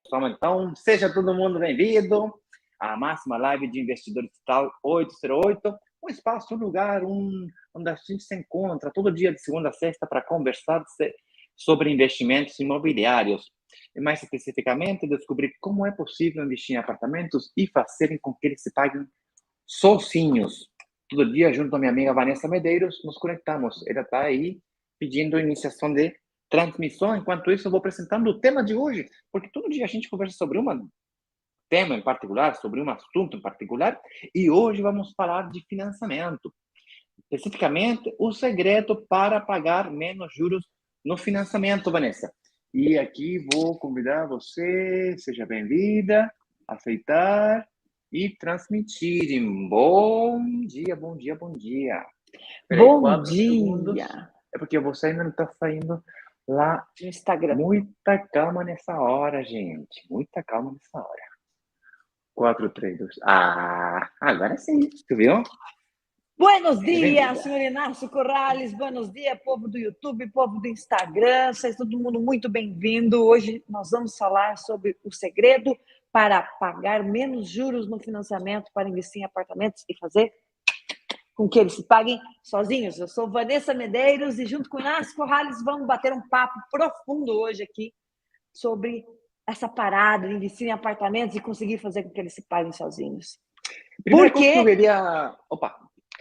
Então, seja todo mundo bem-vindo à máxima live de investidor digital 808, um espaço, um lugar onde a gente se encontra todo dia de segunda a sexta para conversar sobre investimentos imobiliários e, mais especificamente, descobrir como é possível investir em apartamentos e fazer com que eles se paguem sozinhos. Todo dia, junto à minha amiga Vanessa Medeiros, nos conectamos. Ela está aí pedindo iniciação de transmissão. Enquanto isso, eu vou apresentando o tema de hoje, porque todo dia a gente conversa sobre um tema em particular, sobre um assunto em particular, e hoje vamos falar de financiamento. Especificamente, o segredo para pagar menos juros no financiamento, Vanessa. E aqui vou convidar você, seja bem-vinda, aceitar e transmitir. Bom dia, bom dia, bom dia. Peraí, Bom 4 dia. segundos. É porque você ainda não está saindo lá No Instagram. Muita calma nessa hora, gente. Muita calma nessa hora. 4, 3, 2... agora sim. Tu viu? Buenos dias, senhor Inácio Corrales. Buenos dias, povo do YouTube, povo do Instagram. Seja todo mundo muito bem-vindo. Hoje nós vamos falar sobre o segredo para pagar menos juros no financiamento para investir em apartamentos e fazer com que eles se paguem sozinhos. Eu sou Vanessa Medeiros e junto com o Inácio Corrales vamos bater um papo profundo hoje aqui sobre essa parada de investir em apartamentos e conseguir fazer com que eles se paguem sozinhos. Primeira coisa que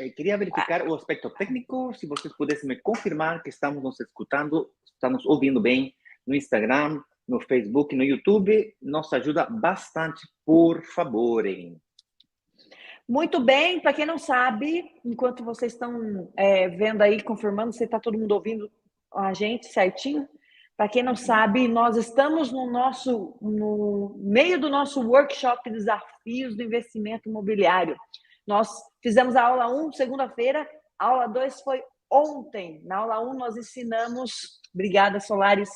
eu queria verificar o aspecto técnico, se vocês pudessem me confirmar que estamos nos escutando, estamos ouvindo bem no Instagram, no Facebook, no YouTube, nos ajuda bastante, por favor. Muito bem, para quem não sabe, enquanto vocês estão vendo aí, confirmando se está todo mundo ouvindo a gente certinho, para quem não sabe, nós estamos no meio do nosso workshop Desafios do Investimento Imobiliário. Nós fizemos a aula 1 segunda-feira, a aula 2 foi ontem. Na aula 1 nós ensinamos, obrigada Solares,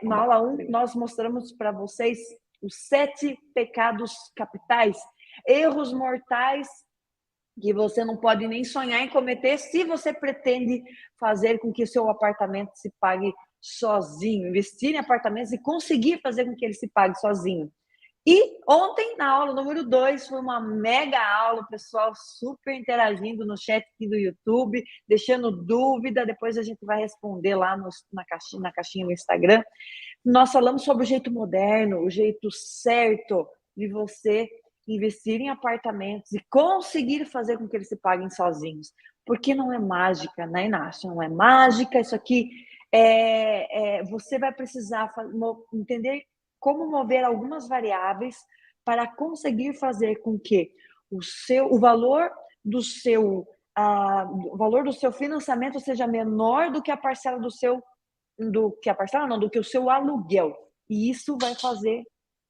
na aula 1 nós mostramos para vocês os 7 pecados capitais, erros mortais que você não pode nem sonhar em cometer se você pretende fazer com que o seu apartamento se pague sozinho, investir em apartamentos e conseguir fazer com que ele se pague sozinho. E ontem, na aula número 2, foi uma mega aula, o pessoal super interagindo no chat aqui do YouTube, deixando dúvida, depois a gente vai responder lá na caixinha do Instagram. Nós falamos sobre o jeito moderno, o jeito certo de você investir em apartamentos e conseguir fazer com que eles se paguem sozinhos. Porque não é mágica, né, Inácio? Não é mágica, isso aqui você vai precisar entender como mover algumas variáveis para conseguir fazer com que o valor do seu financiamento seja menor do que a parcela do que o seu aluguel. E isso vai fazer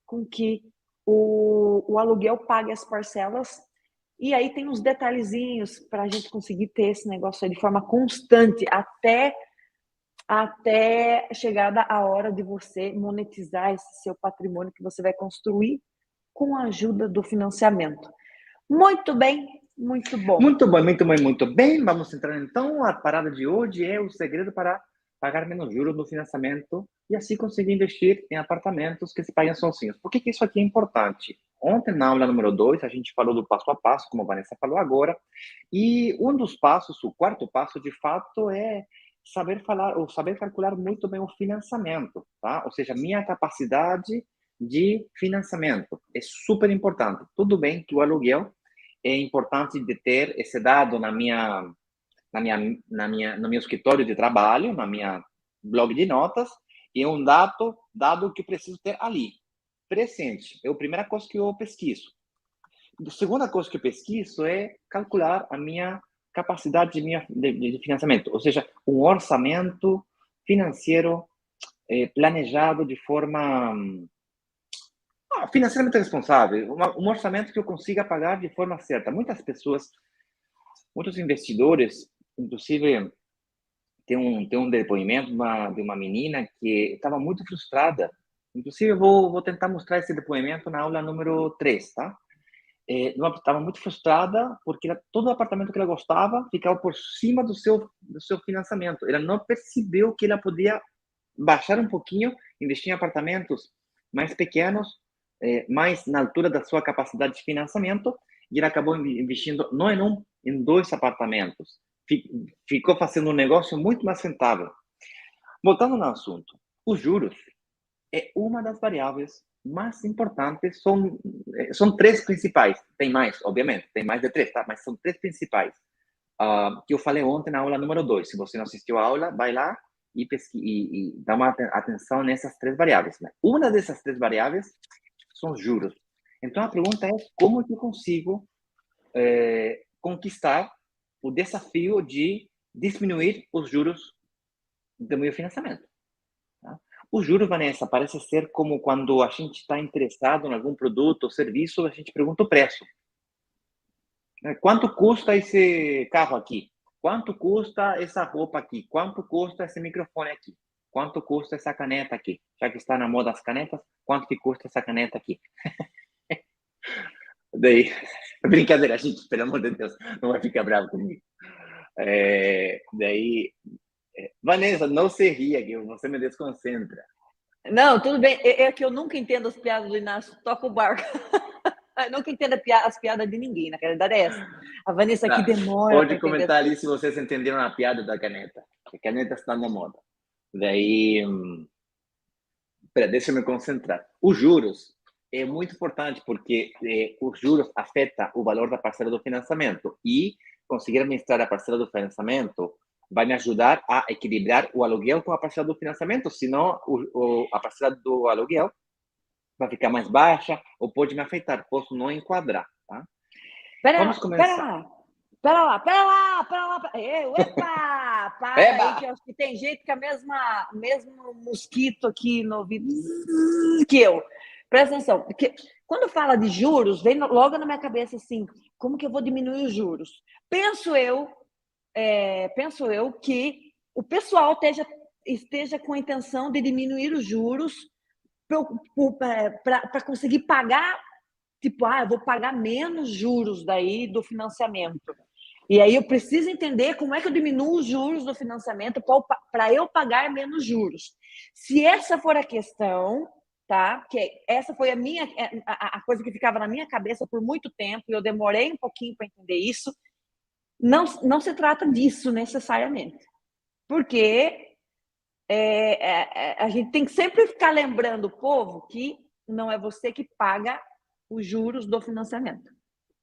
com que o aluguel pague as parcelas. E aí tem uns detalhezinhos para a gente conseguir ter esse negócio aí de forma constante até chegada a hora de você monetizar esse seu patrimônio que você vai construir com a ajuda do financiamento. Muito bem, muito bom. Muito bom, muito bem, muito bem. Vamos entrar então. A parada de hoje é o segredo para pagar menos juros no financiamento e assim conseguir investir em apartamentos que se paguem sozinhos. Por que isso aqui é importante? Ontem, na aula número 2, a gente falou do passo a passo, como a Vanessa falou agora, e um dos passos, o quarto passo, de fato, é saber falar ou saber calcular muito bem o financiamento, tá? Ou seja, minha capacidade de financiamento é super importante. Tudo bem que o aluguel é importante de ter esse dado no meu escritório de trabalho, na minha blog de notas, e é um dado que eu preciso ter ali, presente. É a primeira coisa que eu pesquiso. A segunda coisa que eu pesquiso é calcular a minha capacidade de financiamento, ou seja, um orçamento financeiro planejado de forma financeiramente responsável, um orçamento que eu consiga pagar de forma certa. Muitas pessoas, muitos investidores, inclusive tem um depoimento de uma menina que estava muito frustrada. Inclusive, eu vou tentar mostrar esse depoimento na aula número 3, tá? Estava muito frustrada porque todo o apartamento que ela gostava ficava por cima do seu financiamento. Ela não percebeu que ela podia baixar um pouquinho, investir em apartamentos mais pequenos, mais na altura da sua capacidade de financiamento, e ele acabou investindo não em um, em 2 apartamentos. Ficou fazendo um negócio muito mais rentável. Voltando no assunto, os juros é uma das variáveis mais importantes, são 3 principais. Tem mais, obviamente, tem mais de 3, tá? Mas são 3 principais. Que eu falei ontem na aula número 2. Se você não assistiu a aula, vai lá e dá uma atenção nessas 3 variáveis. Né? Uma dessas 3 variáveis são os juros. Então, a pergunta é como que eu consigo conquistar o desafio de diminuir os juros do meu financiamento. Tá? Os juros, Vanessa, parece ser como quando a gente está interessado em algum produto ou serviço, a gente pergunta o preço. Quanto custa esse carro aqui? Quanto custa essa roupa aqui? Quanto custa esse microfone aqui? Quanto custa essa caneta aqui? Já que está na moda as canetas, quanto que custa essa caneta aqui? Daí, brincadeira, gente, pelo amor de Deus, não vai ficar bravo comigo. Vanessa, não se ria, que você me desconcentra. Não, tudo bem. É que eu nunca entendo as piadas do Inácio, toca o barco. Eu nunca entendo as piadas de ninguém, na realidade é essa. A Vanessa aqui demora. Pode comentar ali se vocês entenderam a piada da caneta. A caneta está na moda. Daí, deixa eu me concentrar. Os juros é muito importante porque os juros afetam o valor da parcela do financiamento e conseguir administrar a parcela do financiamento vai me ajudar a equilibrar o aluguel com a parcela do financiamento, senão a parcela do aluguel vai ficar mais baixa ou pode me afetar, posso não enquadrar, tá? Vamos começar. Pera lá. Epa! Para aí, que eu acho que tem gente com a mesmo mosquito aqui no ouvido que eu. Presta atenção, porque quando fala de juros, vem logo na minha cabeça assim, como que eu vou diminuir os juros? Penso eu que o pessoal esteja com a intenção de diminuir os juros para conseguir pagar, tipo, eu vou pagar menos juros daí do financiamento. E aí eu preciso entender como é que eu diminuo os juros do financiamento para eu pagar menos juros. Se essa for a questão, tá? Que essa foi a coisa que ficava na minha cabeça por muito tempo, e eu demorei um pouquinho para entender isso. Não se trata disso necessariamente, porque a gente tem que sempre ficar lembrando o povo que não é você que paga os juros do financiamento,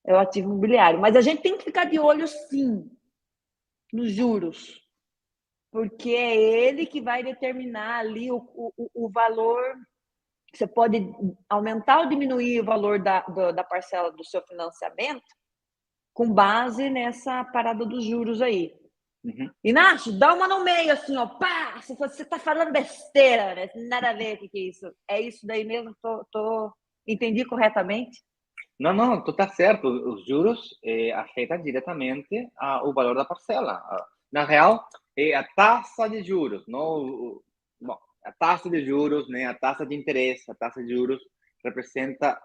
é o ativo imobiliário. Mas a gente tem que ficar de olho, sim, nos juros, porque é ele que vai determinar ali o valor. Você pode aumentar ou diminuir o valor da parcela do seu financiamento com base nessa parada dos juros aí. Uhum. Inácio, dá uma no meio, assim, ó, pá! Você tá falando besteira, né? Nada a ver o que é isso. É isso daí mesmo? Entendi corretamente? Não, tu tá certo. Os juros afetam diretamente o valor da parcela. Na real, é a taxa de juros, não, a taxa de juros, né? A taxa de interesse, a taxa de juros representa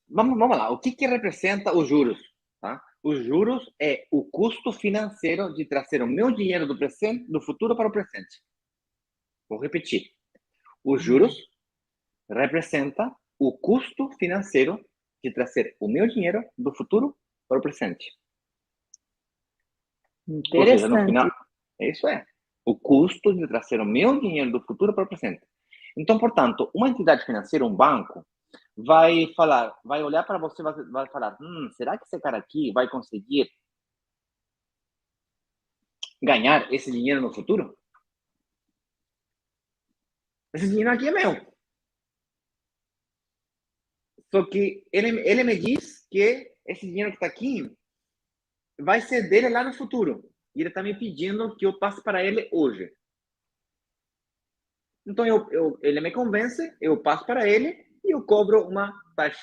Vamos lá. O que representa os juros? Tá? Os juros é o custo financeiro de trazer o meu dinheiro do futuro para o presente. Vou repetir. Os juros representa o custo financeiro de trazer o meu dinheiro do futuro para o presente. Interessante. Ou seja, no final, isso é. O custo de trazer o meu dinheiro do futuro para o presente. Então, portanto, uma entidade financeira, um banco, vai olhar para você, vai falar, será que esse cara aqui vai conseguir ganhar esse dinheiro no futuro? Esse dinheiro aqui é meu. Só que ele me diz que esse dinheiro que está aqui vai ser dele lá no futuro. E ele está me pedindo que eu passe para ele hoje. Então, ele me convence, eu passo para ele e eu cobro uma taxa.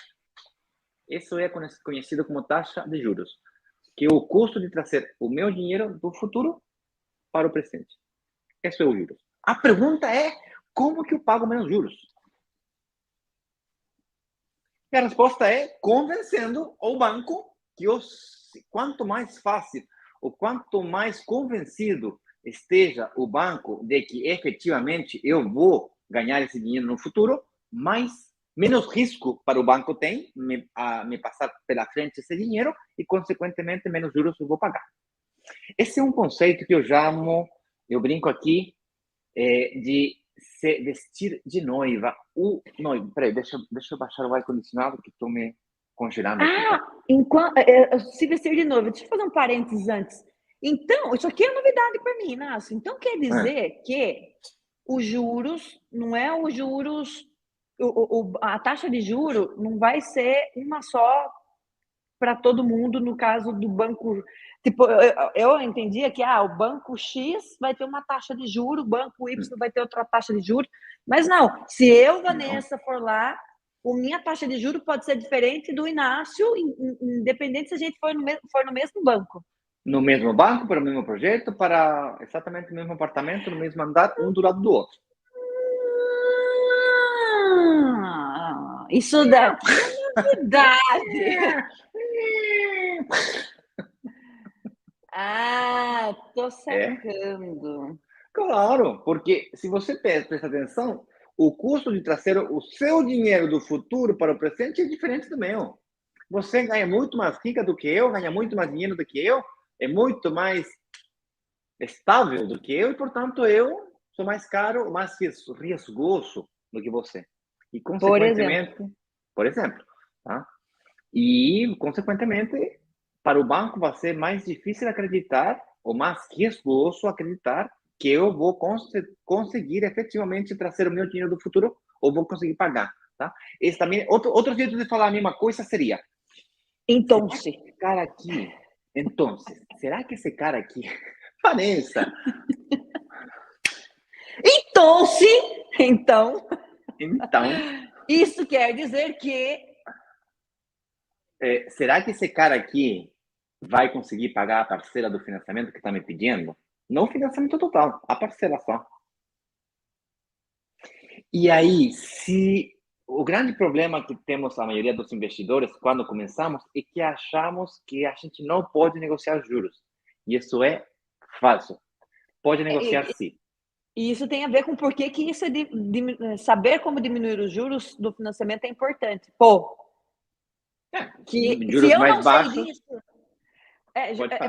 Isso é conhecido como taxa de juros, que é o custo de trazer o meu dinheiro do futuro para o presente. Isso é o juros. A pergunta é, como que eu pago menos juros? E a resposta é convencendo o banco que quanto mais fácil ou quanto mais convencido esteja o banco de que efetivamente eu vou ganhar esse dinheiro no futuro, menos risco para o banco tem me passar pela frente esse dinheiro e, consequentemente, menos juros eu vou pagar. Esse é um conceito que eu brinco aqui, de se vestir de noiva. Peraí, deixa eu baixar o ar-condicionado que estou me congelando aqui. Se vestir de noiva, deixa eu fazer um parênteses antes. Então, isso aqui é novidade para mim, Inácio. Então, quer dizer que os juros, não é os juros, a taxa de juro não vai ser uma só para todo mundo, no caso do banco. Tipo, eu entendia que o banco X vai ter uma taxa de juro, o banco Y vai ter outra taxa de juro, mas não, se eu, Vanessa, for lá, a minha taxa de juro pode ser diferente do Inácio, independente se a gente for no mesmo banco. No mesmo banco, para o mesmo projeto, para exatamente o mesmo apartamento, no mesmo andar, um do lado do outro. Isso daqui é novidade. Tô sacando. Claro, porque se você presta atenção, o custo de trazer o seu dinheiro do futuro para o presente é diferente do meu. Você ganha muito mais rica do que eu, ganha muito mais dinheiro do que eu, é muito mais estável do que eu e, portanto, eu sou mais caro, mais riesgoso do que você. E, consequentemente, por exemplo, tá? E, consequentemente, para o banco vai ser mais difícil acreditar, ou mais riesgoso acreditar, que eu vou conseguir efetivamente trazer o meu dinheiro do futuro ou vou conseguir pagar, tá? Esse também, outro jeito de falar a mesma coisa seria... Então, será que esse cara aqui... Vanessa! Então... Isso quer dizer que... será que esse cara aqui vai conseguir pagar a parcela do financiamento que está me pedindo? Não o financiamento total, a parcela só. E aí, o grande problema que temos a maioria dos investidores quando começamos é que achamos que a gente não pode negociar juros. E isso é falso. Pode negociar sim. E isso tem a ver com por que isso saber como diminuir os juros do financiamento é importante. Juros se eu mais não baixos, sei disso,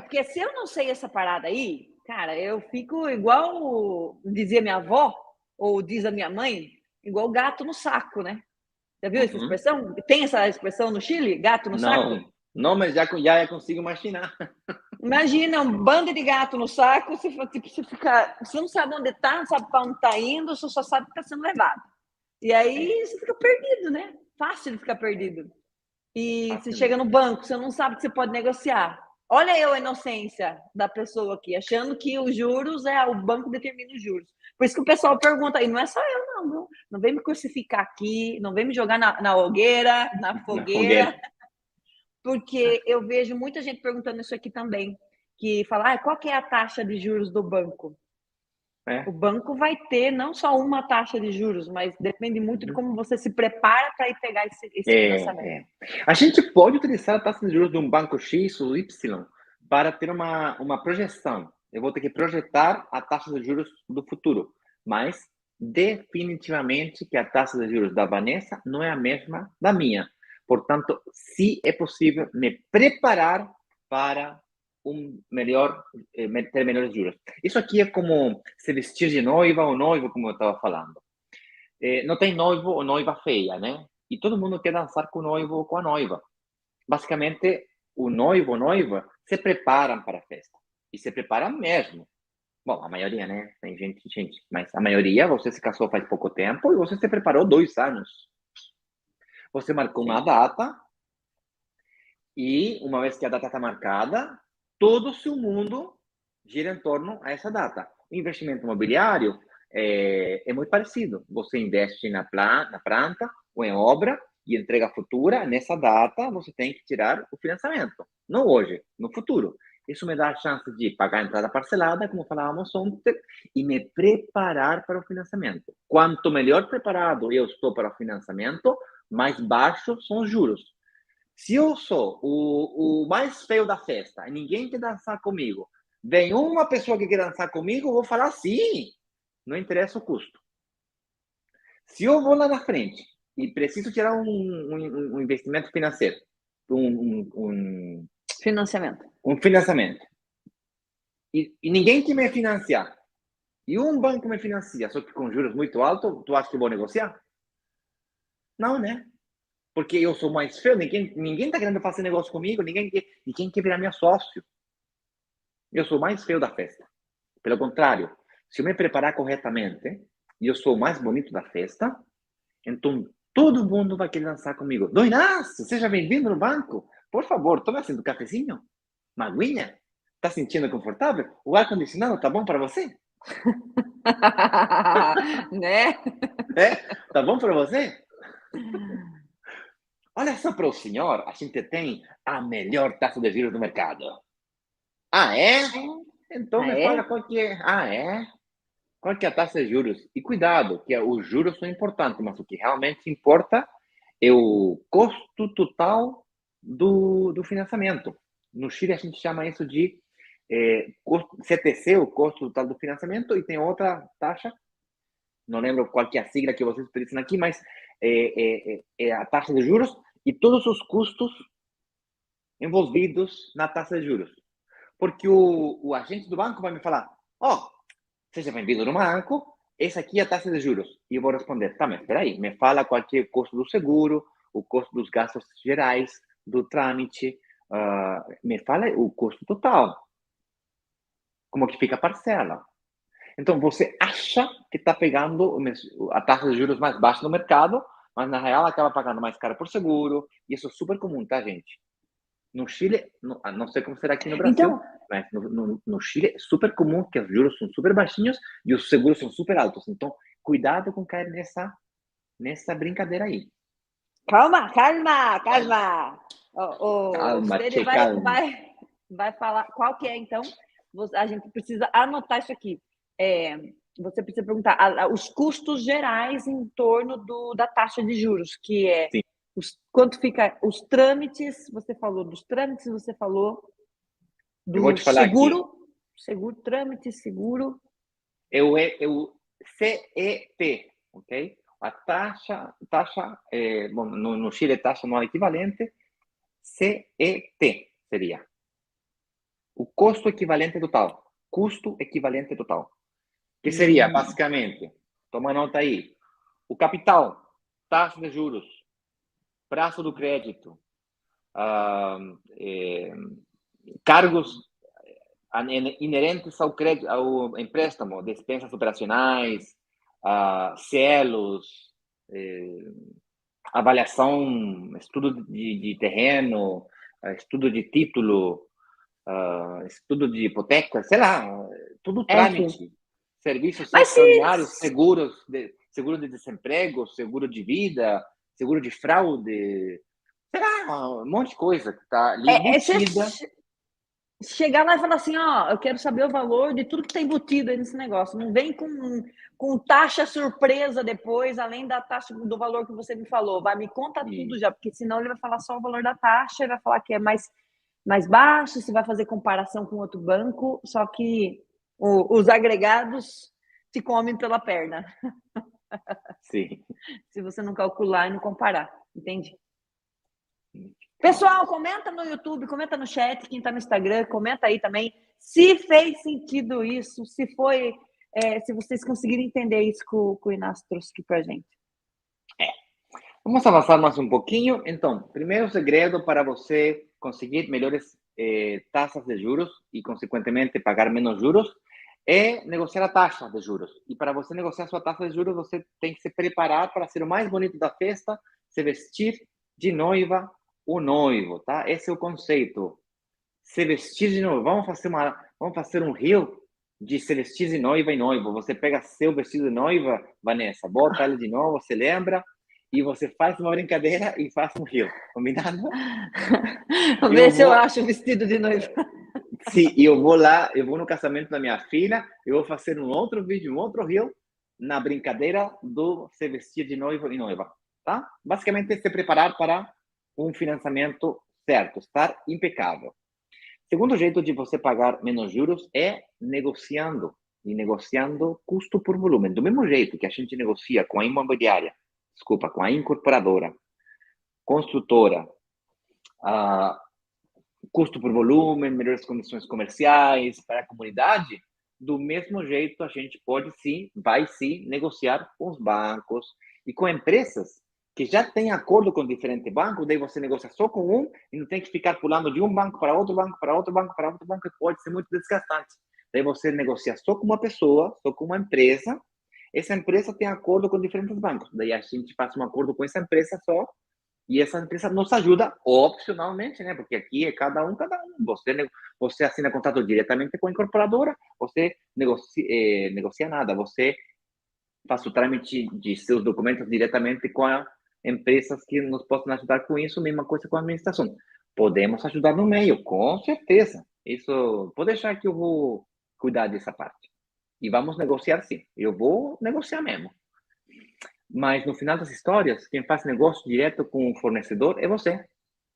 porque se eu não sei essa parada aí, cara, eu fico igual dizia minha avó, ou diz a minha mãe, igual gato no saco, né? Já viu essa expressão? Tem essa expressão no Chile? Gato no saco? Não, mas já consigo imaginar. Imagina um bando de gato no saco, você não sabe onde está, não sabe para onde está indo, você só sabe que está sendo levado. E aí você fica perdido, né? Fácil de ficar perdido. E você chega no banco, você não sabe que você pode negociar. Olha eu a inocência da pessoa aqui, achando que os juros o banco determina os juros. Por isso que o pessoal pergunta, e não é só eu não, viu? Não vem me crucificar aqui, não vem me jogar na hogueira, na fogueira. Porque eu vejo muita gente perguntando isso aqui também, que fala, qual que é a taxa de juros do banco? O banco vai ter não só uma taxa de juros, mas depende muito de como você se prepara para ir pegar esse financiamento. A gente pode utilizar a taxa de juros de um banco X ou Y para ter uma projeção. Eu vou ter que projetar a taxa de juros do futuro, mas definitivamente que a taxa de juros da Vanessa não é a mesma da minha. Portanto, se é possível me preparar para ter melhores juros. Isso aqui é como se vestir de noiva ou noivo, como eu estava falando. Não tem noivo ou noiva feia, né? E todo mundo quer dançar com o noivo ou com a noiva. Basicamente, o noivo ou noiva se preparam para a festa. E se preparam mesmo. Bom, a maioria, né? Tem gente, mas a maioria, você se casou faz pouco tempo e você se preparou 2 anos. Você marcou uma data e, uma vez que a data está marcada, todo o seu mundo gira em torno a essa data. O investimento imobiliário é muito parecido. Você investe na planta ou em obra e entrega futura. Nessa data, você tem que tirar o financiamento. Não hoje, no futuro. Isso me dá a chance de pagar a entrada parcelada, como falávamos ontem, e me preparar para o financiamento. Quanto melhor preparado eu estou para o financiamento, mais baixos são os juros. Se eu sou o mais feio da festa e ninguém quer dançar comigo, vem uma pessoa que quer dançar comigo, eu vou falar sim, não interessa o custo. Se eu vou lá na frente e preciso tirar um investimento financeiro, um Financiamento. financiamento, e ninguém que me financiar, e um banco me financia, só que com juros muito altos, tu acha que eu vou negociar? Não, né? Porque eu sou mais feio, ninguém tá querendo fazer negócio comigo, ninguém quer virar meu sócio. Eu sou mais feio da festa. Pelo contrário, se eu me preparar corretamente e eu sou o mais bonito da festa, então todo mundo vai querer dançar comigo. Dom Inácio, seja bem-vindo no banco. Por favor, tome assim do cafezinho. Maguinha, tá sentindo confortável? O ar-condicionado tá bom para você? Né? É? Tá bom para você? Olha só para o senhor, a gente tem a melhor taxa de juros do mercado. Ah, é? Então Ah, me é? fala qual que é. Ah, é? Qual que é a taxa de juros? E cuidado, que os juros são importantes, mas o que realmente importa é o custo total do financiamento. No Chile, a gente chama isso de CTC, o custo total do financiamento, e tem outra taxa, não lembro qual que é a sigla que vocês utilizam aqui, mas é a taxa de juros e todos os custos envolvidos na taxa de juros. Porque o agente do banco vai me falar, seja bem-vindo no banco, essa aqui é a taxa de juros. E eu vou responder, tá, mas espera aí, me fala qual que é o custo do seguro, o custo dos gastos gerais, do trâmite, me fala o custo total, como que fica a parcela. Então, você acha que está pegando a taxa de juros mais baixa no mercado, mas na real acaba pagando mais caro por seguro, e isso é super comum, tá, gente? No Chile, não sei como será aqui no Brasil, Então, mas no Chile é super comum que os juros são super baixinhos e os seguros são super altos. Então, cuidado com cair nessa brincadeira aí. calma, calma, calma. O Calma, Stênio che, calma. vai falar qual que é, então. A gente precisa anotar isso aqui. Você precisa perguntar os custos gerais em torno da taxa de juros, que é Sim, quanto fica os trâmites, você falou dos trâmites, você falou eu vou do te falar aqui. trâmite, seguro. É o CET, ok? A taxa bom, no Chile, taxa anual equivalente, CET seria. O custo equivalente total. Custo equivalente total. Que seria, basicamente, toma nota aí, o capital, taxa de juros, prazo do crédito, cargos inerentes ao crédito, ao empréstamo, despesas operacionais, celos, avaliação, estudo de terreno, estudo de título, estudo de hipoteca, sei lá, tudo Enfim. trâmite, serviços Mas extraordinários, seguro de desemprego, seguro de vida, seguro de fraude, sei lá, um monte de coisa que está ali você embutida. chegar lá e falar assim, eu quero saber o valor de tudo que está embutido aí nesse negócio. Não vem com taxa surpresa depois, além da taxa do valor que você me falou. Me conta tudo já, porque senão ele vai falar só o valor da taxa, e vai falar que é mais baixo, se vai fazer comparação com outro banco, só que os agregados te comem pela perna. Sim. Se você não calcular e não comparar, entende? Pessoal, comenta no YouTube, comenta no chat, quem está no Instagram, comenta aí também se fez sentido isso, se vocês conseguiram entender isso que o Inácio trouxe aqui para a gente. Vamos avançar mais um pouquinho. Então, primeiro segredo para você conseguir melhores taxas de juros e, consequentemente, pagar menos juros é negociar a taxa de juros. E para você negociar sua taxa de juros, você tem que se preparar para ser o mais bonito da festa, se vestir de noiva ou noivo, tá? Esse é o conceito. Se vestir de noiva. Vamos fazer um reel de se vestir de noiva e noivo. Você pega seu vestido de noiva, Vanessa, bota ele de novo, você lembra? E você faz uma brincadeira e faz um reel. Combinado? Vamos ver se eu acho o vestido de noiva. Sim, e eu vou lá, eu vou no casamento da minha filha, eu vou fazer um outro vídeo, um outro reel, na brincadeira do se vestir de noivo e noiva, tá? Basicamente, se preparar para um financiamento certo, estar impecável. Segundo jeito de você pagar menos juros é negociando. e negociando custo por volume. Do mesmo jeito que a gente negocia com a imobiliária, desculpa, com a incorporadora, construtora, custo por volume, melhores condições comerciais para a comunidade, do mesmo jeito a gente pode sim, vai sim, negociar com os bancos e com empresas que já têm acordo com diferentes bancos, daí você negocia só com um e não tem que ficar pulando de um banco para outro banco, para outro banco, para outro banco, que pode ser muito desgastante. Daí você negocia só com uma pessoa, só com uma empresa, essa empresa tem acordo com diferentes bancos, daí a gente faz um acordo com essa empresa só, e essa empresa nos ajuda opcionalmente, né? Porque aqui é cada um, cada um. Você assina contrato diretamente com a incorporadora, você negocia nada, você faz o trâmite de seus documentos diretamente com as empresas que nos possam ajudar com isso, mesma coisa com a administração. Podemos ajudar no meio, com certeza. Isso, pode deixar que eu vou cuidar dessa parte. E vamos negociar sim. Eu vou negociar mesmo. Mas no final das histórias, quem faz negócio direto com o fornecedor é você.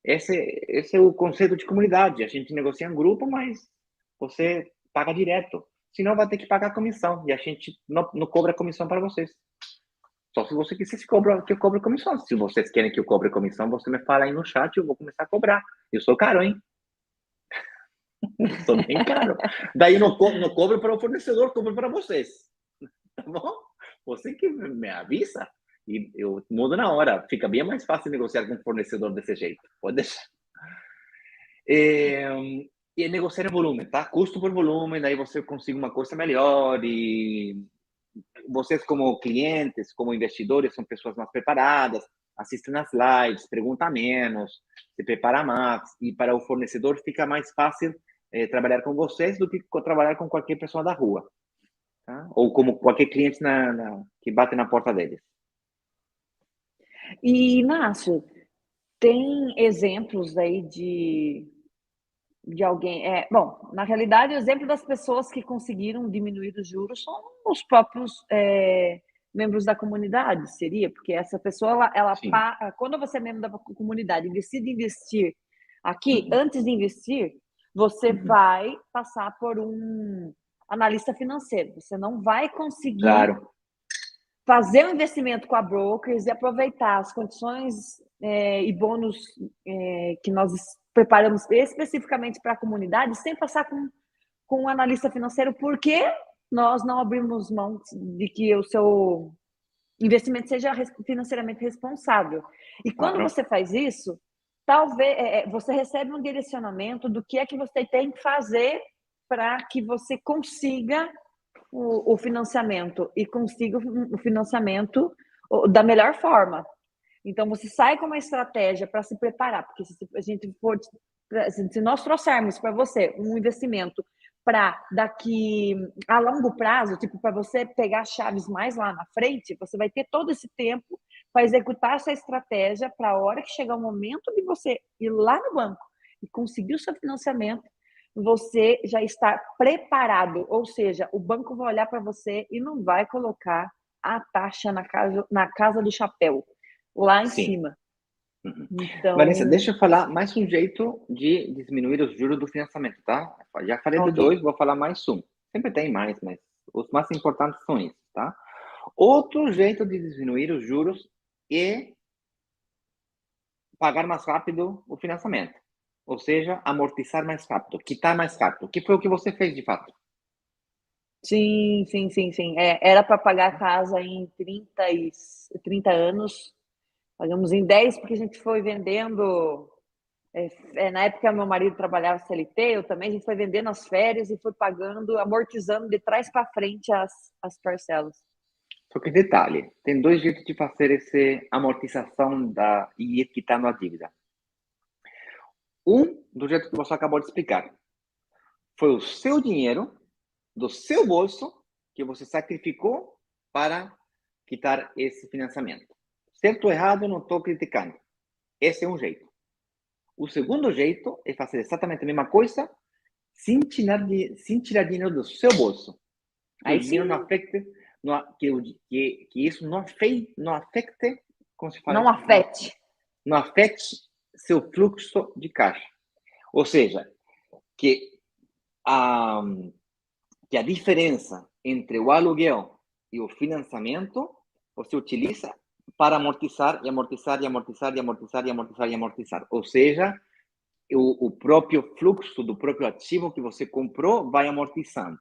Esse é o conceito de comunidade. A gente negocia em grupo, mas você paga direto. Senão vai ter que pagar comissão. E a gente não cobra comissão para vocês. Só se você quiser que eu cobre comissão. Se vocês querem que eu cobre comissão, você me fala aí no chat, eu vou começar a cobrar. Eu sou caro, hein? Sou bem caro. Daí não cobro para o fornecedor, cobro para vocês. Tá bom? Você que me avisa e eu mudo na hora. Fica bem mais fácil negociar com o fornecedor desse jeito. Pode deixar. E negociar em volume, tá? Custo por volume, daí você consegue uma coisa melhor e vocês como clientes, como investidores, são pessoas mais preparadas, assistem as lives, perguntam menos, se prepara mais e para o fornecedor fica mais fácil trabalhar com vocês do que trabalhar com qualquer pessoa da rua. Tá? Ou como qualquer cliente que bate na porta deles. E, Inácio, tem exemplos aí de alguém... bom, na realidade, o exemplo das pessoas que conseguiram diminuir os juros são os próprios membros da comunidade, seria? Porque essa pessoa, quando você é membro da comunidade e decide investir aqui, antes de investir, você vai passar por um analista financeiro. Você não vai conseguir fazer um investimento com a brokers e aproveitar as condições e bônus que nós preparamos especificamente para a comunidade sem passar com um analista financeiro, porque nós não abrimos mão de que o seu investimento seja financeiramente responsável. E quando você faz isso, talvez você recebe um direcionamento do que é que você tem que fazer para que você consiga o financiamento e consiga o financiamento da melhor forma. Então, você sai com uma estratégia para se preparar, porque se nós trouxermos para você um investimento para daqui a longo prazo, tipo, para você pegar chaves mais lá na frente, você vai ter todo esse tempo para executar essa estratégia para a hora que chegar o momento de você ir lá no banco e conseguir o seu financiamento, você já está preparado, ou seja, o banco vai olhar para você e não vai colocar a taxa na casa do chapéu, lá em cima. Então... Vanessa, deixa eu falar mais um jeito de diminuir os juros do financiamento, tá? Já falei de dois, vou falar mais um. Sempre tem mais, mas os mais importantes são esses, tá? Outro jeito de diminuir os juros é pagar mais rápido o financiamento. Ou seja, amortizar mais rápido, quitar mais rápido. Que foi o que você fez, de fato. Sim. Era para pagar a casa em 30 anos. Pagamos em 10 porque a gente foi vendendo... na época, meu marido trabalhava CLT, eu também. A gente foi vendendo as férias e foi pagando, amortizando de trás para frente as parcelas. Só que detalhe, tem dois jeitos de fazer essa amortização e ir quitando a dívida. Um, do jeito que você acabou de explicar, foi o seu dinheiro, do seu bolso, que você sacrificou para quitar esse financiamento. Certo ou errado, não estou criticando. Esse é um jeito. O segundo jeito é fazer exatamente a mesma coisa, sem tirar dinheiro do seu bolso. Aí sim, não afete, que isso não afete, como se fala? Não afete seu fluxo de caixa. Ou seja, que que a diferença entre o aluguel e o financiamento você utiliza para amortizar e amortizar e amortizar e amortizar e amortizar e amortizar. Ou seja, o próprio fluxo do próprio ativo que você comprou vai amortizando.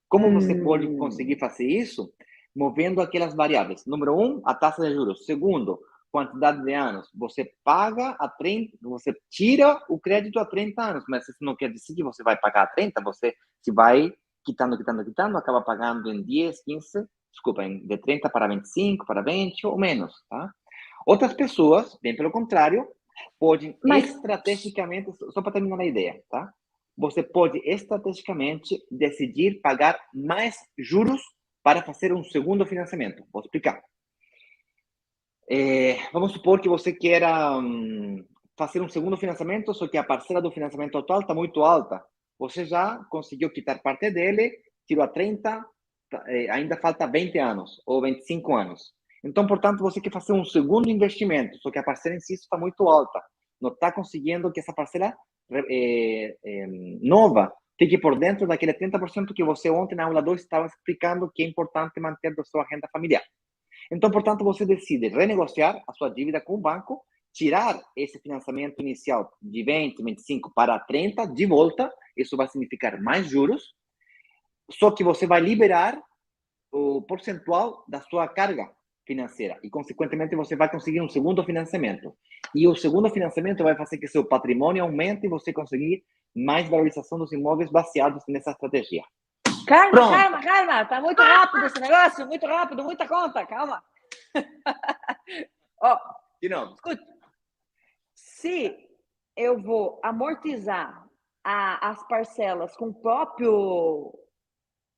Como você pode conseguir fazer isso? Movendo aquelas variáveis. Número um, a taxa de juros. Segundo, quantidade de anos. Você paga a 30, você tira o crédito a 30 anos, mas isso não quer dizer que você vai pagar a 30, você se vai quitando, acaba pagando em 10, 15, desculpa, de 30 para 25, para 20 ou menos, tá? Outras pessoas, bem pelo contrário, podem estrategicamente, só para terminar a ideia, tá? Você pode estrategicamente decidir pagar mais juros para fazer um segundo financiamento. Vou explicar. Vamos supor que você queira fazer um segundo financiamento, só que a parcela do financiamento total está muito alta. Você já conseguiu quitar parte dele, tirou a 30, ainda falta 20 anos ou 25 anos. Então, portanto, você quer fazer um segundo investimento, só que a parcela em si está muito alta. Não está conseguindo que essa parcela nova fique por dentro daquele 30% que você ontem na aula 2 estava explicando que é importante manter da sua renda familiar. Então, portanto, você decide renegociar a sua dívida com o banco, tirar esse financiamento inicial de 20, 25 para 30 de volta, isso vai significar mais juros, só que você vai liberar o percentual da sua carga financeira e, consequentemente, você vai conseguir um segundo financiamento. E o segundo financiamento vai fazer que seu patrimônio aumente e você conseguir mais valorização dos imóveis baseados nessa estratégia. Calma. Tá muito rápido esse negócio, muito rápido, muita conta, calma. Ó, de novo. Escute, se eu vou amortizar as parcelas com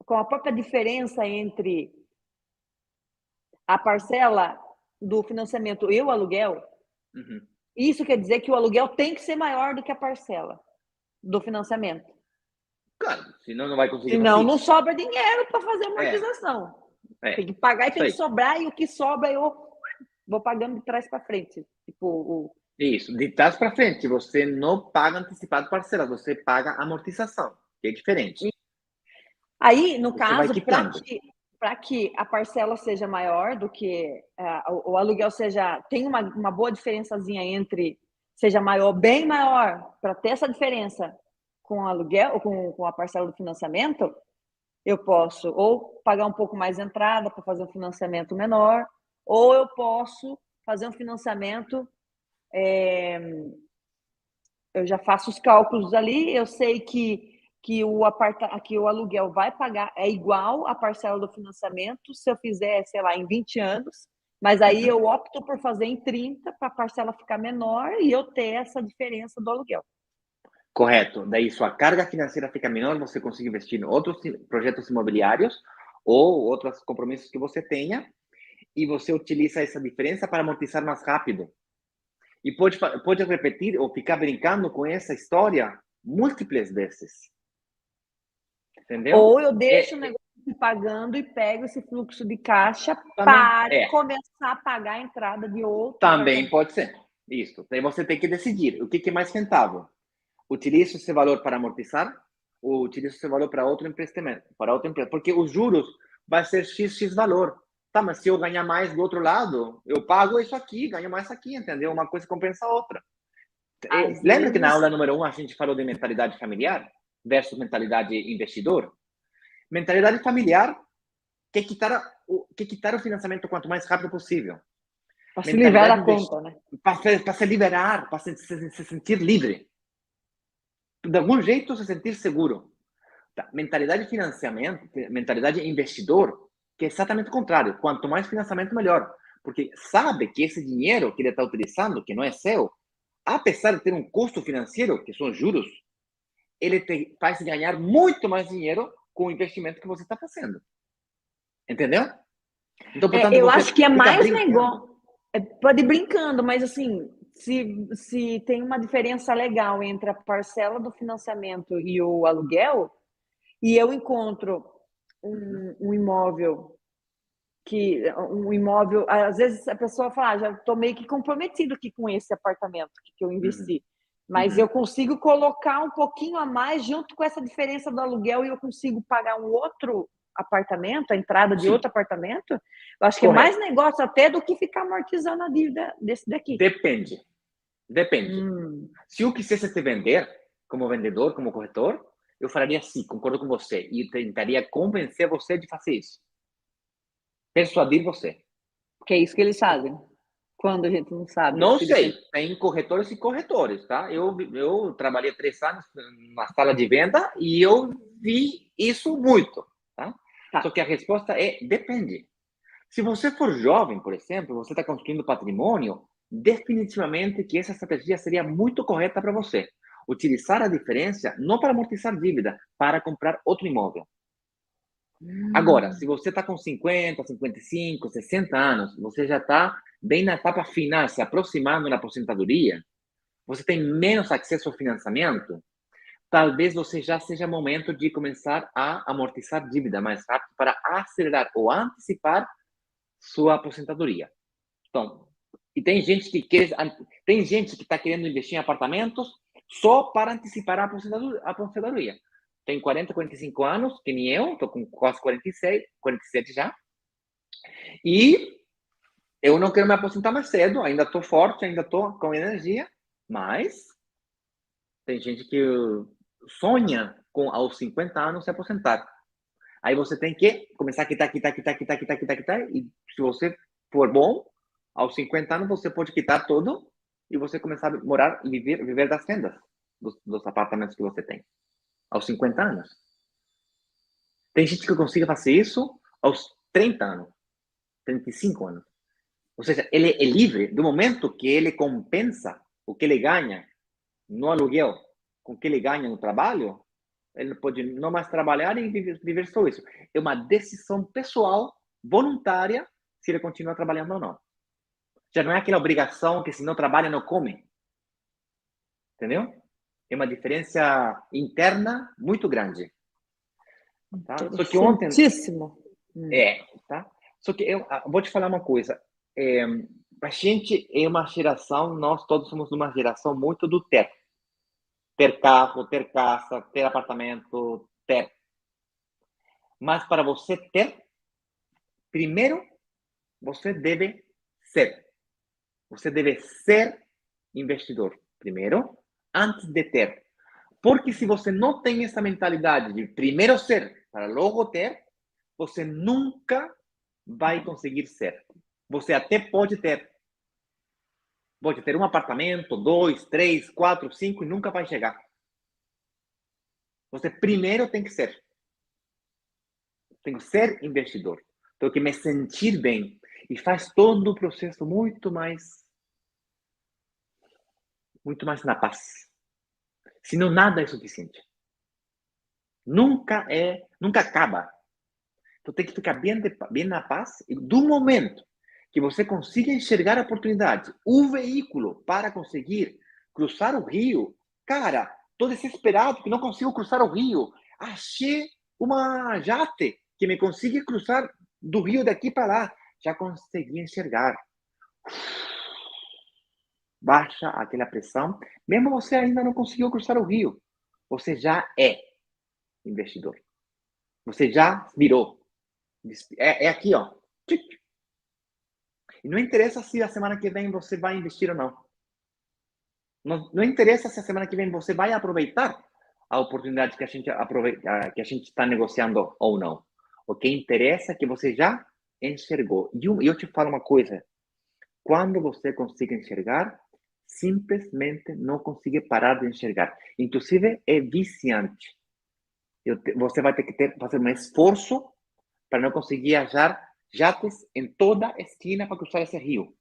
a própria diferença entre a parcela do financiamento e o aluguel, isso quer dizer que o aluguel tem que ser maior do que a parcela do financiamento. Claro, senão não vai conseguir. Senão não sobra dinheiro para fazer amortização. Tem que pagar e tem que sobrar, e o que sobra eu vou pagando de trás para frente. Isso, de trás para frente, você não paga antecipado parcelas, você paga amortização, que é diferente. Aí, no caso, para que a parcela seja maior do que o aluguel tem uma boa diferençazinha seja maior, bem maior, para ter essa diferença com o aluguel ou com a parcela do financiamento, eu posso ou pagar um pouco mais de entrada para fazer um financiamento menor, ou eu posso fazer um financiamento, eu já faço os cálculos ali, eu sei que o aluguel vai pagar, é igual a parcela do financiamento, se eu fizer, sei lá, em 20 anos, mas aí eu opto por fazer em 30 para a parcela ficar menor e eu ter essa diferença do aluguel. Correto. Daí sua carga financeira fica menor, você consegue investir em outros projetos imobiliários ou outros compromissos que você tenha e você utiliza essa diferença para amortizar mais rápido. E pode repetir ou ficar brincando com essa história múltiplas vezes. Entendeu? Ou eu deixo o negócio pagando e pego esse fluxo de caixa para começar a pagar a entrada de outro. Também pode ser. Isso. Daí você tem que decidir o que é mais rentável. Utilizo esse valor para amortizar ou utilizo esse valor para outro investimento, para outra empresa? Porque os juros vai ser X valor. Tá, mas se eu ganhar mais do outro lado, eu pago isso aqui, ganho mais aqui, entendeu? Uma coisa compensa a outra. Lembra que na aula número 1 a gente falou de mentalidade familiar versus mentalidade investidor? Mentalidade familiar quer quitar o financiamento quanto mais rápido possível. Para se livrar da conta, né? Para se liberar, para se sentir livre. De algum jeito, se sentir seguro. Tá. Mentalidade de financiamento, mentalidade investidor, que é exatamente o contrário. Quanto mais financiamento, melhor. Porque sabe que esse dinheiro que ele está utilizando, que não é seu, apesar de ter um custo financeiro, que são juros, ele te faz ganhar muito mais dinheiro com o investimento que você está fazendo. Entendeu? Então, portanto, eu acho que é mais negócio. Pode ir brincando, mas assim, se tem uma diferença legal entre a parcela do financiamento e o aluguel, e eu encontro um imóvel às vezes a pessoa fala, já estou meio que comprometido aqui com esse apartamento que eu investi. Mas eu consigo colocar um pouquinho a mais junto com essa diferença do aluguel e eu consigo pagar um outro apartamento, a entrada de Sim. outro apartamento. Eu acho que Correto. é mais negócio até do que ficar amortizando a dívida desse daqui. Depende. Se eu quisesse te vender, como vendedor, como corretor, eu faria sim, concordo com você. E tentaria convencer você de fazer isso. Persuadir você. Porque é isso que eles fazem. Quando a gente não sabe. Não sei, tem corretores e corretores, tá? Eu trabalhei 3 anos na sala de venda e eu vi isso muito, tá? Só que a resposta é depende. Se você for jovem, por exemplo, você está construindo patrimônio, definitivamente que essa estratégia seria muito correta para você. Utilizar a diferença não para amortizar dívida, para comprar outro imóvel. Agora, se você está com 50, 55, 60 anos, você já está bem na etapa final, se aproximando da aposentadoria, você tem menos acesso ao financiamento, talvez você já seja momento de começar a amortizar dívida mais rápido para acelerar ou antecipar sua aposentadoria. Então, e tem gente que está querendo investir em apartamentos só para antecipar a aposentadoria. Tem 40, 45 anos, que nem eu, estou com quase 46, 47 já. E eu não quero me aposentar mais cedo, ainda estou forte, ainda estou com energia, mas tem gente que sonha com aos 50 anos se aposentar. Aí você tem que começar a quitar, e se você for bom, aos 50 anos você pode quitar tudo e você começar a morar e viver das rendas dos apartamentos que você tem. Aos 50 anos. Tem gente que consiga fazer isso aos 30 anos, 35 anos. Ou seja, ele é livre do momento que ele compensa o que ele ganha no aluguel com o que ele ganha no trabalho, ele pode não mais trabalhar e viver só isso. É uma decisão pessoal, voluntária, se ele continua trabalhando ou não. Já não é aquela obrigação que se não trabalha, não come. Entendeu? É uma diferença interna muito grande. Tá? Só que ontem... tá? Só que eu vou te falar uma coisa. A gente é uma geração, nós todos somos uma geração muito do ter. Ter carro, ter casa, ter apartamento, ter. Mas para você ter, primeiro, você deve ser. Você deve ser investidor, primeiro, antes de ter. Porque se você não tem essa mentalidade de primeiro ser, para logo ter, você nunca vai conseguir ser. Você até pode ter. Pode ter um apartamento, 2, 3, 4, 5 e nunca vai chegar. Você primeiro tem que ser. Tenho que ser investidor. Tenho que me sentir bem. E faz todo o processo muito mais na paz. Senão nada é suficiente. Nunca acaba. Então tem que ficar bem na paz. E do momento que você consiga enxergar a oportunidade, o veículo para conseguir cruzar o rio, cara, estou desesperado que não consigo cruzar o rio. Achei uma jate que me consiga cruzar do rio daqui para lá. Já consegui enxergar. Baixa aquela pressão. Mesmo você ainda não conseguiu cruzar o rio, você já é investidor. Você já virou. É aqui, ó. E não interessa se a semana que vem você vai investir ou não. Não interessa se a semana que vem você vai aproveitar a oportunidade que a gente está negociando ou não. O que interessa é que você já enxergou. E eu te falo uma coisa. Quando você consiga enxergar, simplesmente não consiga parar de enxergar. Inclusive, é viciante. Você vai ter que fazer um esforço para não conseguir achar jates em toda esquina para cruzar esse rio.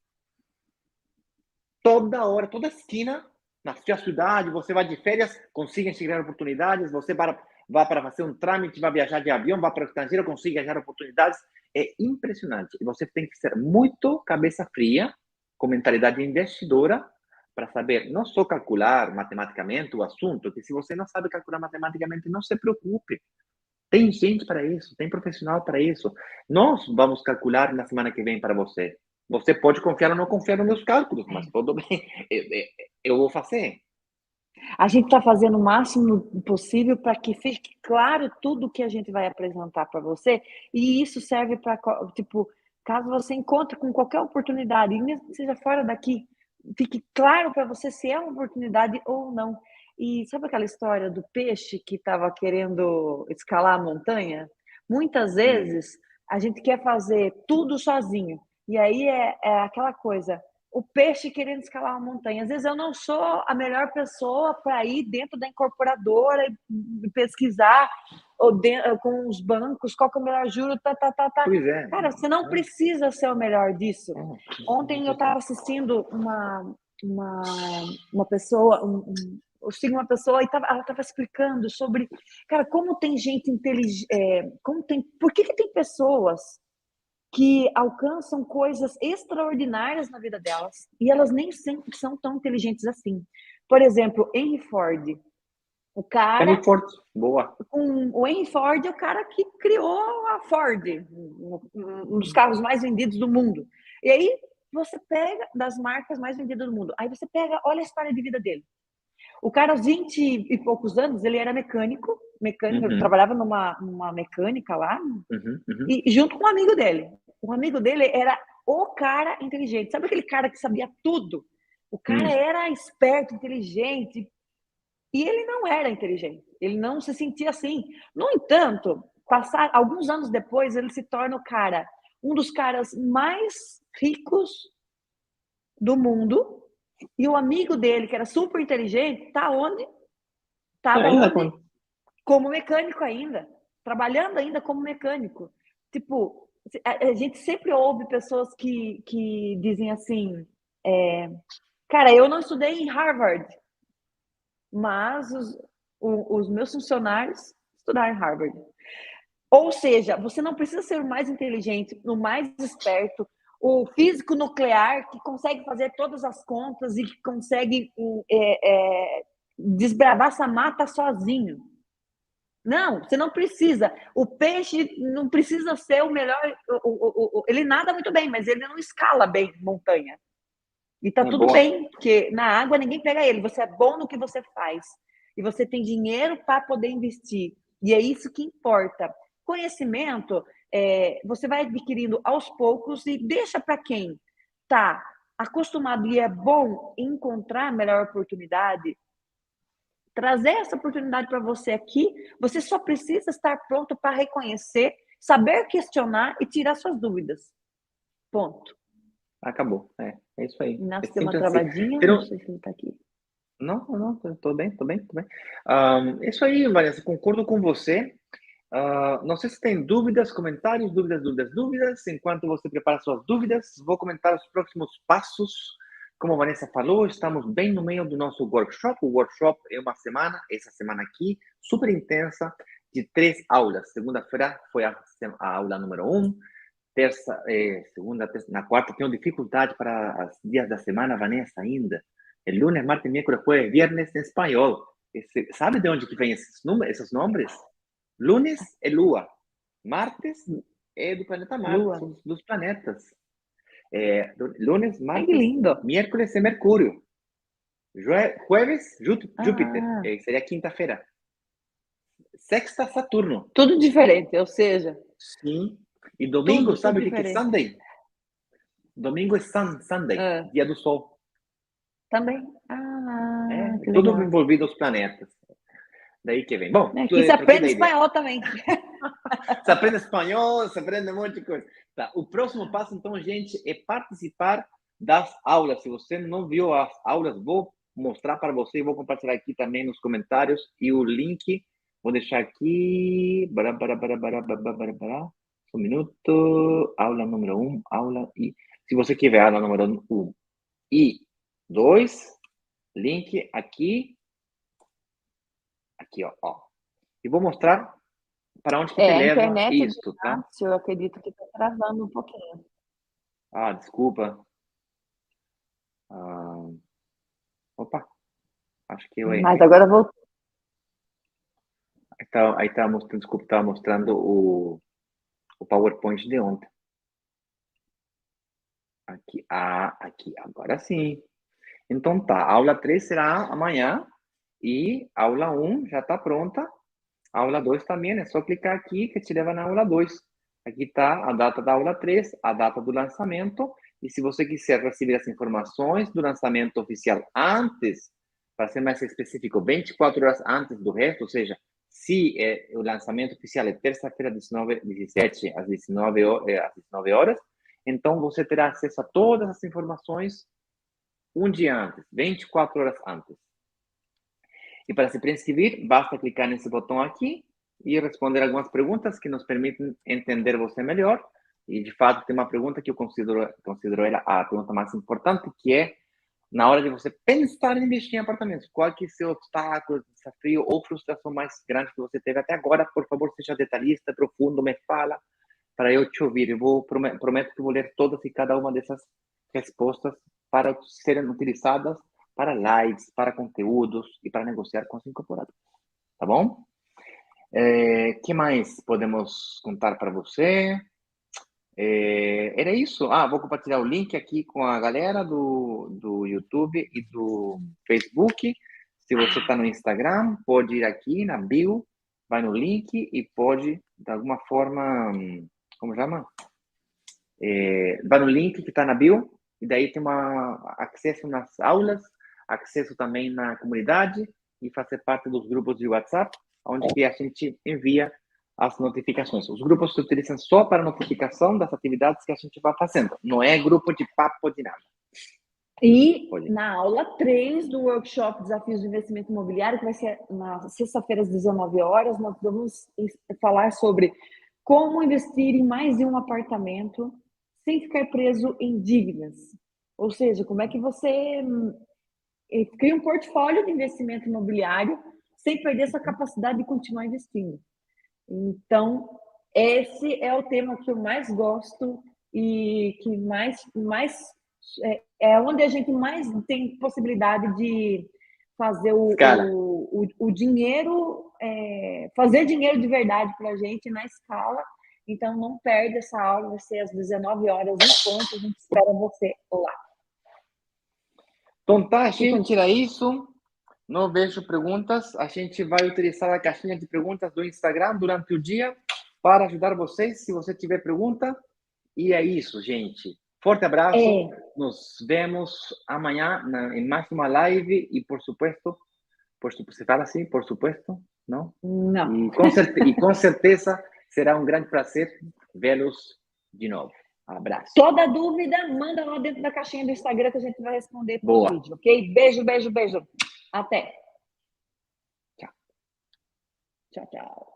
Toda hora, toda esquina, na sua cidade, você vai de férias, consiga enxergar oportunidades, você vai para fazer um trâmite, vai viajar de avião, vai para o estrangeiro, consiga achar oportunidades. É impressionante. E você tem que ser muito cabeça fria, com mentalidade investidora, para saber não só calcular matematicamente o assunto, que se você não sabe calcular matematicamente, não se preocupe. Tem gente para isso, tem profissional para isso. Nós vamos calcular na semana que vem para você. Você pode confiar ou não confiar nos meus cálculos, mas tudo bem, eu vou fazer. A gente está fazendo o máximo possível para que fique claro tudo que a gente vai apresentar para você, e isso serve para, tipo, caso você encontre com qualquer oportunidade, e mesmo que seja fora daqui, fique claro para você se é uma oportunidade ou não. E sabe aquela história do peixe que estava querendo escalar a montanha? Muitas vezes a gente quer fazer tudo sozinho, e aí é aquela coisa, o peixe querendo escalar uma montanha. Às vezes eu não sou a melhor pessoa para ir dentro da incorporadora e pesquisar com os bancos qual que é o melhor juro, Pois é. Cara, você não precisa ser o melhor disso. Não, Ontem eu estava assistindo uma pessoa, eu sigo uma pessoa e ela estava explicando sobre, cara, como tem gente inteligente, por que tem pessoas que alcançam coisas extraordinárias na vida delas e elas nem sempre são tão inteligentes assim. Por exemplo, Henry Ford. O cara, Henry Ford, boa. o Henry Ford é o cara que criou a Ford, um dos carros mais vendidos do mundo. E aí você pega das marcas mais vendidas do mundo. Aí você pega, olha a história de vida dele. O cara, aos 20 e poucos anos, ele era mecânico, trabalhava numa mecânica lá, e junto com um amigo dele. O amigo dele era o cara inteligente. Sabe aquele cara que sabia tudo? O cara era esperto, inteligente. E ele não era inteligente. Ele não se sentia assim. No entanto, alguns anos depois, ele se torna um dos caras mais ricos do mundo. E o amigo dele, que era super inteligente, tá onde? Estava onde? Como mecânico ainda. Trabalhando ainda como mecânico. Tipo, a gente sempre ouve pessoas que dizem assim, cara, eu não estudei em Harvard, mas os meus funcionários estudaram em Harvard. Ou seja, você não precisa ser o mais inteligente, o mais esperto, o físico nuclear que consegue fazer todas as contas e que consegue desbravar essa mata sozinho. Não, você não precisa. O peixe não precisa ser o melhor. Ele nada muito bem, mas ele não escala bem montanha. E tá tudo bem, porque na água ninguém pega ele. Você é bom no que você faz. E você tem dinheiro para poder investir. E é isso que importa. Conhecimento, você vai adquirindo aos poucos e deixa para quem está acostumado e é bom encontrar a melhor oportunidade, trazer essa oportunidade para você aqui. Você só precisa estar pronto para reconhecer, saber questionar e tirar suas dúvidas. Ponto. Acabou. É isso aí. Inácio É deu uma sempre assim. travadinha, não sei se ele está aqui. Não, tô bem. É isso aí, Vanessa, concordo com você. Não sei se tem dúvidas, comentários, dúvidas. Enquanto você prepara suas dúvidas, vou comentar os próximos passos. Como a Vanessa falou, estamos bem no meio do nosso workshop. O workshop é uma semana, essa semana aqui, super intensa, de 3 aulas. Segunda-feira foi a aula número 1. Segunda, terça, na quarta tenho dificuldade para os dias da semana, Vanessa, ainda. É lunes, martes, miércoles, jueves, viernes em espanhol. Sabe de onde que vem esses nomes? Lunes é Lua, martes é do planeta Marte, são dos planetas. Lunes, Ai, que martes, lindo. miércoles é Mercúrio. Jueves, Júpiter, seria quinta-feira. Sexta, Saturno. Tudo diferente, ou seja... Sim. E domingo, tudo sabe o que é diferente. Sunday? Domingo é Sunday, dia do Sol. Também. Que tudo legal. envolvido os planetas. Daí que vem. Bom, Aqui se aprende espanhol também. Se aprende espanhol, se aprende um monte de coisa. Tá. O próximo passo, então, gente, é participar das aulas. Se você não viu as aulas, vou mostrar para você, vou compartilhar aqui também nos comentários e o link, vou deixar aqui. Um minuto. Aula número 1, aula e... Se você quer ver a aula número 1 e 2, link aqui. Aqui, ó. E vou mostrar para onde que te a leva internet isto, tá? eu acredito que está travando um pouquinho. Desculpa. Opa, acho que eu errei. Mas agora voltou. Aí tá mostrando, desculpa, estava mostrando o PowerPoint de ontem. Aqui, agora sim. Então tá, a aula 3 será amanhã, E aula 1 já está pronta. Aula 2 também, é só clicar aqui que te leva na aula 2. Aqui está a data da aula 3, a data do lançamento. E se você quiser receber as informações do lançamento oficial antes, para ser mais específico, 24 horas antes do resto, ou seja, se o lançamento oficial é terça-feira, 17 às 19 horas, então você terá acesso a todas as informações um dia antes, 24 horas antes. E para se inscrever, basta clicar nesse botão aqui e responder algumas perguntas que nos permitem entender você melhor. E, de fato, tem uma pergunta que eu considero ela a pergunta mais importante, que é, na hora de você pensar em investir em apartamentos, qual que é o seu obstáculo, desafio ou frustração mais grande que você teve até agora? Por favor, seja detalhista, profundo, me fala, para eu te ouvir. Eu prometo que vou ler todas e cada uma dessas respostas para serem utilizadas para lives, para conteúdos e para negociar com os incorporadores. Tá bom? Que mais podemos contar para você? Era isso. Vou compartilhar o link aqui com a galera do YouTube e do Facebook. Se você está no Instagram, pode ir aqui na bio, vai no link e pode, de alguma forma, como chama? Vai no link que está na bio, e daí tem acesso nas aulas, acesso também na comunidade e fazer parte dos grupos de WhatsApp, onde que a gente envia as notificações. Os grupos se utilizam só para notificação das atividades que a gente vai fazendo. Não é grupo de papo de nada. E na aula 3 do workshop Desafios de Investimento Imobiliário, que vai ser na sexta-feira às 19 horas, nós vamos falar sobre como investir em mais de um apartamento sem ficar preso em dívidas. Ou seja, como é que você cria um portfólio de investimento imobiliário sem perder sua capacidade de continuar investindo. Então, esse é o tema que eu mais gosto e que é onde a gente mais tem possibilidade de fazer o dinheiro, fazer dinheiro de verdade para a gente na escala. Então, não perde essa aula, vai ser às 19 horas em ponto, a gente espera você lá. Então tá, gente, era isso. Não vejo perguntas. A gente vai utilizar a caixinha de perguntas do Instagram durante o dia para ajudar vocês, se você tiver pergunta. E é isso, gente. Forte abraço. Nos vemos amanhã em mais uma live. E, por supuesto, você fala assim, por supuesto? Não? Não. E com certeza será um grande prazer vê-los de novo. Abraço. Toda dúvida, manda lá dentro da caixinha do Instagram que a gente vai responder por vídeo, ok? Beijo, beijo, beijo. Até. Tchau. Tchau, tchau.